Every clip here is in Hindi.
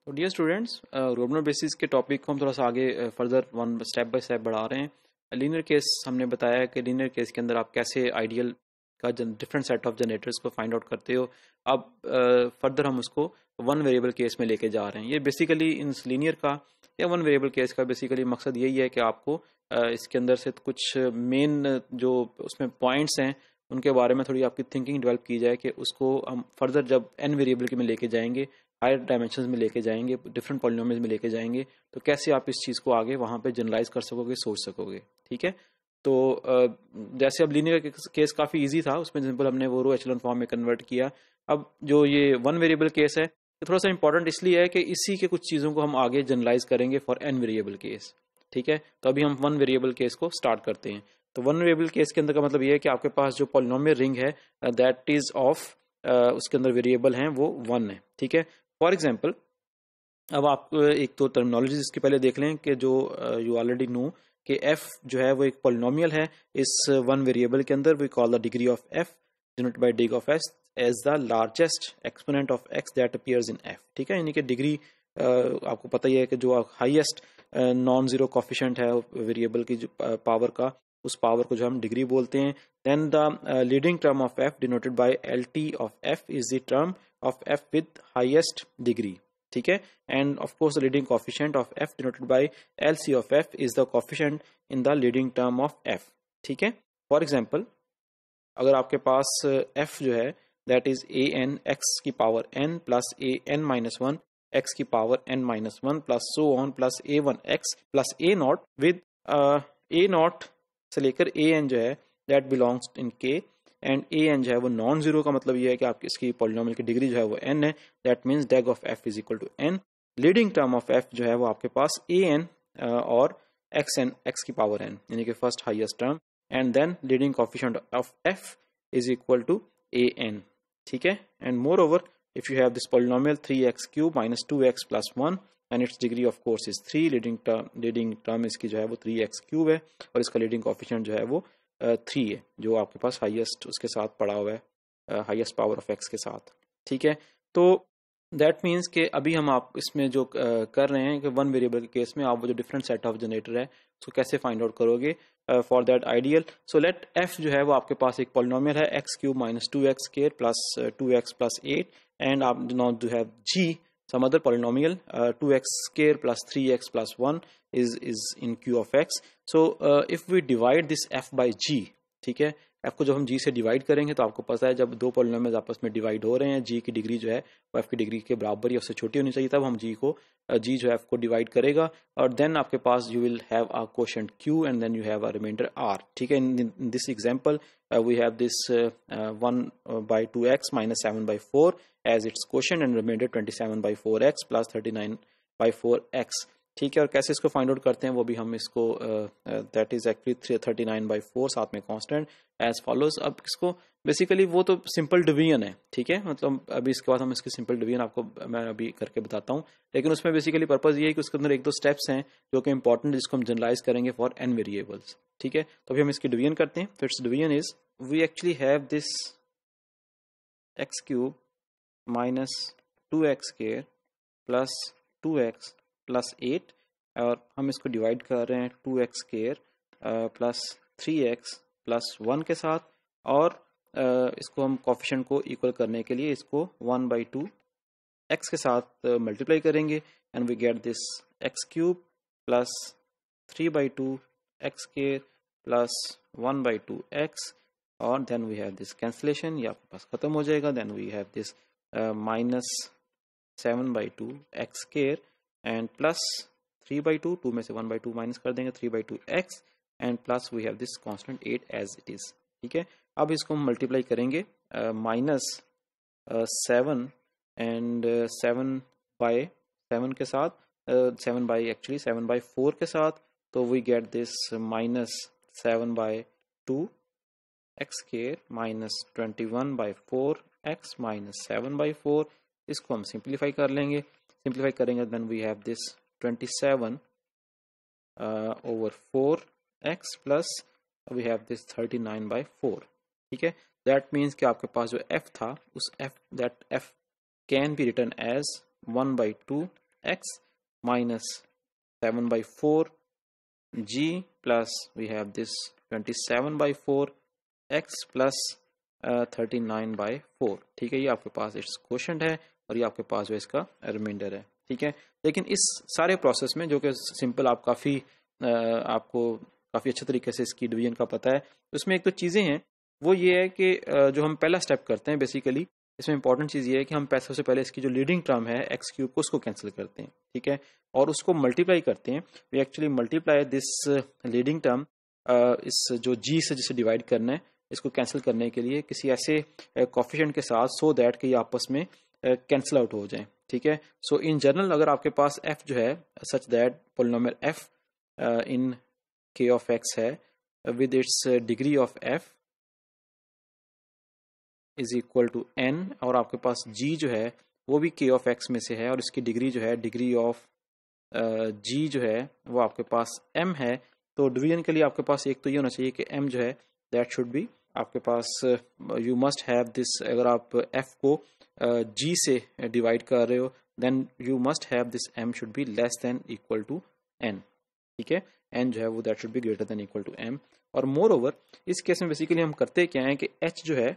तो डियर स्टूडेंट्स, रोबनर बेसिस के टॉपिक को हम थोड़ा सा आगे further one step by step बढ़ा रहे हैं। लीनियर केस हमने बताया कि लीनियर केस के अंदर आप कैसे आइडियल का डिफरेंट सेट ऑफ जनरेटर्स को फाइंड आउट करते हो। अब फर्दर हम उसको वन वेरिएबल केस में लेके जा रहे हैं। ये बेसिकली इन लीनियर का या वन वेरिएबल केस का बेसिकली मकसद यही है कि आपको इसके अंदर से कुछ मेन जो उसमें पॉइंट्स हैं उनके बारे में थोड़ी आपकी थिंकिंग डेवलप की जाए कि उसको हम फर्दर जब एन वेरिएबल के में लेके जाएंगे, हायर डायमेंशंस में लेके जाएंगे, डिफरेंट पॉलिनोमियल्स में लेके जाएंगे, तो कैसे आप इस चीज़ को आगे वहाँ पे जनरलाइज कर सकोगे, सोच सकोगे। ठीक है, तो जैसे अब लीनियर केस काफ़ी इजी था, उसमें सिंपल हमने वो रो एचेलॉन फॉर्म में कन्वर्ट किया। अब जो ये वन वेरिएबल केस है तो थोड़ा सा इंपॉर्टेंट इसलिए है कि इसी के कुछ चीज़ों को हम आगे जनरलाइज करेंगे फॉर एन वेरिएबल केस। ठीक है, तो अभी हम वन वेरिएबल केस को स्टार्ट करते हैं। तो वन वेरिएबल केस के अंदर का मतलब ये है कि आपके पास जो पॉलिनोमियल रिंग है दैट इज ऑफ उसके अंदर वेरिएबल हैं वो वन है। ठीक है, फॉर एग्जाम्पल अब आप एक तो टर्मिनोलॉजी इसके पहले देख लें कि जो यू ऑलरेडी नो कि f जो है वो एक पॉलिनोमियल है इस वन वेरिएबल के अंदर। We call the degree of f denoted by deg of s as the largest exponent of x that appears in f। ठीक है, यानी कि डिग्री आपको पता ही है कि जो हाईएस्ट नॉन जीरो कोफिशिएंट है वेरिएबल की जो पावर का, उस पावर को जो हम डिग्री बोलते हैं। Then the leading term of f denoted by lt of f is the term of f with highest degree. ठीक है, and of course the leading coefficient of f denoted by lc of f is the coefficient in the leading term of f। ठीक है, फॉर एग्जांपल अगर आपके पास f जो है that is a n x की power n plus a n minus one x की power n minus one plus so on plus a one x plus a not with a not से लेकर a n जो है that belongs in k and a n जो है वो नॉन जीरो का मतलब ये है कि आपकी इसकी पॉलिनोमियल की डिग्री जो है वो n है। That means deg of f is equal to n। Leading term of f जो है वो आपके पास a n और x n x की पावर n यानी कि first highest term, and then leading coefficient of f is equal to a n। ठीक है, and moreover if you have this polynomial 3x cube minus 2x plus 1 and its degree of course is 3, leading term इसकी जो है वो 3x क्यूब है और इसका लीडिंग कोफिशिएंट जो है वो 3 है जो आपके पास हाईएस्ट उसके साथ पड़ा हुआ है, हाईएस्ट पावर ऑफ x के साथ। ठीक है, तो दैट मीन्स कि अभी हम आप इसमें जो कर रहे हैं कि वन वेरिएबल के केस में आप वो जो डिफरेंट सेट ऑफ जनरेटर है उसको कैसे फाइंड आउट करोगे for that ideal. So let f जो है वो आपके पास एक पॉलिनोमियल है x cube minus 2x square plus 2x plus 8 and now you have g some other polynomial 2x square plus 3x plus 1 is in q of x. So if we divide this f by g, ठीक है, f को जब हम g से डिवाइड करेंगे तो आपको पता है जब दो पॉलिनोमियल्स आपस में डिवाइड हो रहे हैं g की डिग्री जो है वो f की डिग्री के बराबर या उससे छोटी होनी चाहिए, तब हम g जो है f को डिवाइड करेगा और देन आपके पास you will have a quotient q and then you have a remainder r। ठीक है, in this example we have this 1 by 2x minus 7 by 4 as its quotient and remainder 27 by 4x plus 39 by 4x। ठीक है, और कैसे इसको फाइंड आउट करते हैं वो भी हम इसको दैट इज एक्चुअली 39 by 4 साथ में कांस्टेंट एज फॉलोज। अब इसको बेसिकली वो तो सिंपल डिवीजन है। ठीक है, मतलब अभी इसके बाद हम इसकी सिंपल डिवीजन आपको मैं अभी करके बताता हूँ, लेकिन उसमें बेसिकली पर्पज ये है कि उसके अंदर एक दो स्टेप्स हैं जो कि इंपॉर्टेंट जिसको हम जनरलाइज करेंगे फॉर एन वेरिएबल्स। ठीक है, तो अभी हम इसकी डिवीजन करते हैं। तो its division is we actually have this x cube minus 2x square plus 2x plus 8 और हम इसको डिवाइड कर रहे हैं 2x square plus 3x plus 1 के साथ और इसको हम कोफिशिएंट को इक्वल करने के लिए इसको 1 by 2 x के साथ मल्टीप्लाई करेंगे and we get this x cube plus 3 by 2 x square plus 1 by 2 x और then we have this cancellation, ये आपके पास खत्म हो जाएगा। Then we have this minus 7 by 2 x square and plus 3 by 2, 2 में से 1 by 2 माइनस कर देंगे 3 by 2 x and plus we have this constant 8 as it is. ठीक है, अब इसको हम मल्टीप्लाई करेंगे माइनस 7 एंड 7 by 7 के साथ 7 by एक्चुअली 7 by 4 के साथ, तो we get this minus 7 by 2 x square minus 21 by 4 x minus 7 by 4। इसको हम सिंप्लीफाई कर लेंगे, सिंप्लीफाई करेंगे then we have this 27 over 4x plus we have this 39 by 4। ठीक है, दैट मीन्स कि आपके पास जो f था उस f that f can be written as 1 by 2 x minus 7/4 g plus we have this 27/4 x plus 39/4। ठीक है, ये आपके पास इट्स क्वोशंट है और ये आपके पास जो इसका रिमाइंडर है। ठीक है, लेकिन इस सारे प्रोसेस में जो कि सिंपल आप आपको काफ़ी अच्छे तरीके से इसकी डिवीजन का पता है, उसमें एक तो चीज़ें हैं वो ये है कि जो हम पहला स्टेप करते हैं बेसिकली, इसमें इंपॉर्टेंट चीज़ ये है कि हम सबसे पहले इसकी जो लीडिंग टर्म है एक्स क्यूब को उसको कैंसिल करते हैं। ठीक है, और उसको मल्टीप्लाई करते हैं। We actually multiply this leading term इस जो जी से जिसे डिवाइड करना है इसको कैंसिल करने के लिए किसी ऐसे कॉफिशिएंट के साथ, सो दैट कि ये आपस में कैंसिल आउट हो जाए। ठीक है, सो इन जनरल अगर आपके पास f जो है such that polynomial f in k of x है with its degree of f is equal to n, और आपके पास g जो है वो भी k ऑफ x में से है और इसकी डिग्री जो है डिग्री ऑफ g जो है वो आपके पास m है। तो डिवीजन के लिए आपके पास एक तो ये होना चाहिए कि m जो है दैट शुड बी आपके पास यू मस्ट हैव दिस, अगर आप f को g से डिवाइड कर रहे हो then you must have this m should be less than equal to n। ठीक है, n जो है वो that should be greater than equal to m। और मोर ओवर इस केस में बेसिकली हम करते क्या है कि h जो है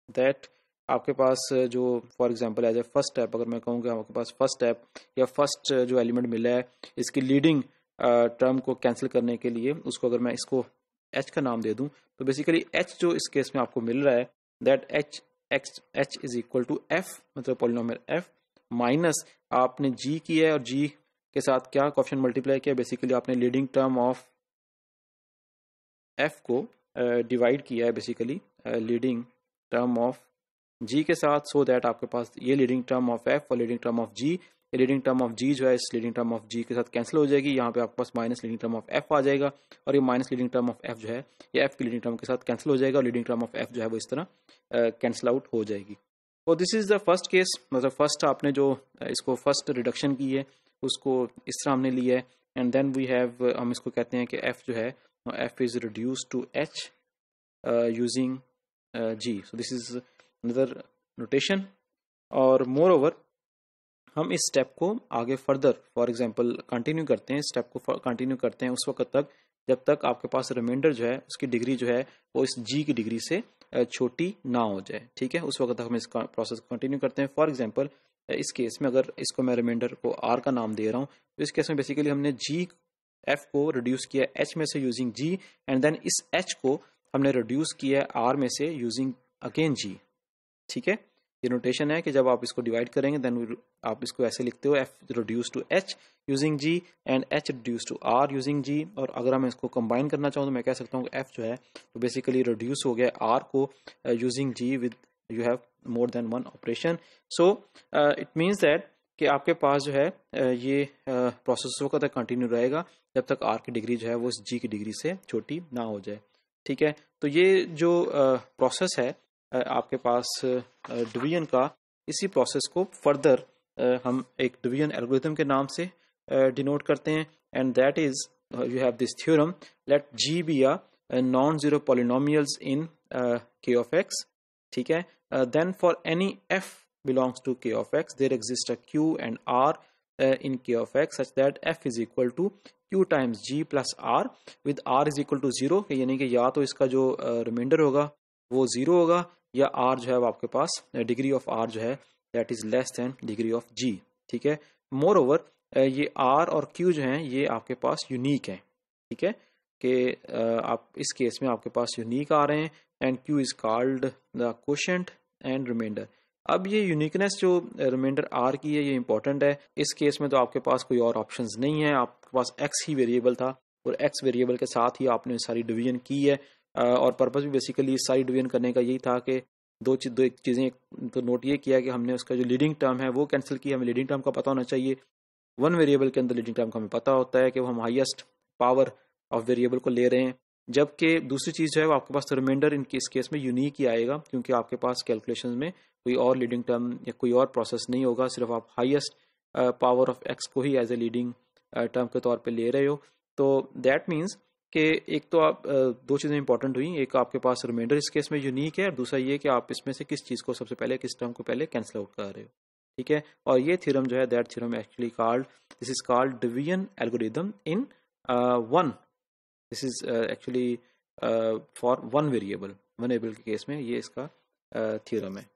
दैट आपके पास जो for example as a first step अगर मैं कहूँ कि आपके पास फर्स्ट स्टेप या फर्स्ट जो एलिमेंट मिला है इसकी लीडिंग टर्म को कैंसिल करने के लिए, उसको अगर मैं इसको h का नाम दे दूं तो बेसिकली h जो इस केस में आपको मिल रहा है that h is equal to f, मतलब पोलिनोमियल f माइनस आपने g किया है और g के साथ क्या कोएफिशिएंट मल्टीप्लाई किया, बेसिकली आपने लीडिंग टर्म ऑफ f को डिवाइड किया है basically leading term of g के साथ, सो दैट आपके पास ये लीडिंग टर्म ऑफ f और लीडिंग टर्म ऑफ g, ये लीडिंग टर्म ऑफ g जो है इस लीडिंग टर्म ऑफ g के साथ कैंसिल हो जाएगी। यहाँ पे आपके पास minus leading term of f आ जाएगा और ये minus leading term of f जो है ये f की लीडिंग टर्म के साथ कैंसिल हो जाएगा और लीडिंग टर्म ऑफ f जो है वो इस तरह कैंसिल आउट हो जाएगी। तो this is the first case, मतलब फर्स्ट आपने जो इसको फर्स्ट रिडक्शन की है उसको इस तरह हमने लिया है एंड देन वी हैव, हम इसको कहते हैं कि f जो है f is reduce to h using g। So this is another notation. और मोर ओवर हम इस स्टेप को आगे फर्दर फॉर एग्जांपल कंटिन्यू करते हैं, स्टेप को कंटिन्यू करते हैं उस वक्त तक जब तक आपके पास रिमाइंडर जो है उसकी डिग्री जो है वो इस g की डिग्री से छोटी ना हो जाए। ठीक है, उस वक्त तक हम इस प्रोसेस को कंटिन्यू करते हैं। फॉर एग्जांपल इस केस में अगर इसको मैं रिमाइंडर को r का नाम दे रहा हूँ तो इस केस में बेसिकली हमने f को रिड्यूस किया h में से यूजिंग g एंड देन इस h को हमने रिड्यूस किया r में से यूजिंग अगेन g। ठीक है, ये नोटेशन है कि जब आप इसको डिवाइड करेंगे देन आप इसको ऐसे लिखते हो f reduce to h using g and h reduce to r using g। और अगर मैं इसको कंबाइन करना चाहूँ तो मैं कह सकता हूँ कि f जो है तो बेसिकली रिड्यूस हो गया r को using g with you have more than one operation. So it means that कि आपके पास जो है ये प्रोसेस वक्त तक कंटिन्यू रहेगा जब तक r की डिग्री जो है वो इस g की डिग्री से छोटी ना हो जाए। ठीक है, तो ये जो प्रोसेस है आपके पास डिवीजन का, इसी प्रोसेस को फर्दर हम एक डिवीजन एल्गोरिथम के नाम से डिनोट करते हैं and that is you have this theorem let g be a non zero polynomials in k of x। ठीक है, then for any f belongs to k of x there exists a q and r in k of x such that f is equal to q times g plus r with r is equal to 0, यानी कि या तो इसका जो रिमाइंडर होगा वो 0 होगा या r जो है वो आपके पास डिग्री ऑफ r जो है that is less than degree of g। ठीक है, मोर ओवर ये r और q जो हैं ये आपके पास यूनिक हैं। ठीक है, कि आप इस केस में आपके पास यूनिक आ रहे हैं and q is called the quotient and remainder. अब ये यूनिकनेस जो रिमाइंडर r की है ये इंपॉर्टेंट है। इस केस में तो आपके पास कोई और ऑप्शंस नहीं है, आपके पास x ही वेरिएबल था और x वेरिएबल के साथ ही आपने सारी डिवीजन की है और पर्पस भी बेसिकली सारी डिवीजन करने का यही था कि दो चीज़ें तो नोट ये किया कि हमने उसका जो लीडिंग टर्म है वो कैंसिल की, हमें लीडिंग टर्म का पता होना चाहिए। वन वेरिएबल के अंदर लीडिंग टर्म का हमें पता होता है कि वो हम हाईएस्ट पावर ऑफ वेरिएबल को ले रहे हैं, जबकि दूसरी चीज़ जो है वो आपके पास रिमाइंडर इस केस में यूनिक ही आएगा क्योंकि आपके पास कैलकुलेशन में कोई और लीडिंग टर्म या कोई और प्रोसेस नहीं होगा, सिर्फ आप हाईएस्ट पावर ऑफ एक्स को ही एज ए लीडिंग टर्म के तौर पे ले रहे हो। तो दैट मीन्स कि एक तो आप दो चीज़ें इंपॉर्टेंट हुई, एक आपके पास रिमाइंडर इस केस में यूनिक है और दूसरा ये कि आप इसमें से किस चीज़ को सबसे पहले, किस टर्म को पहले कैंसिल आउट कर रहे हो। ठीक है। और ये थ्योरम जो है, that theorem actually called, this is called division algorithm in one, this is actually for one variable के केस में ये इसका थ्योरम है।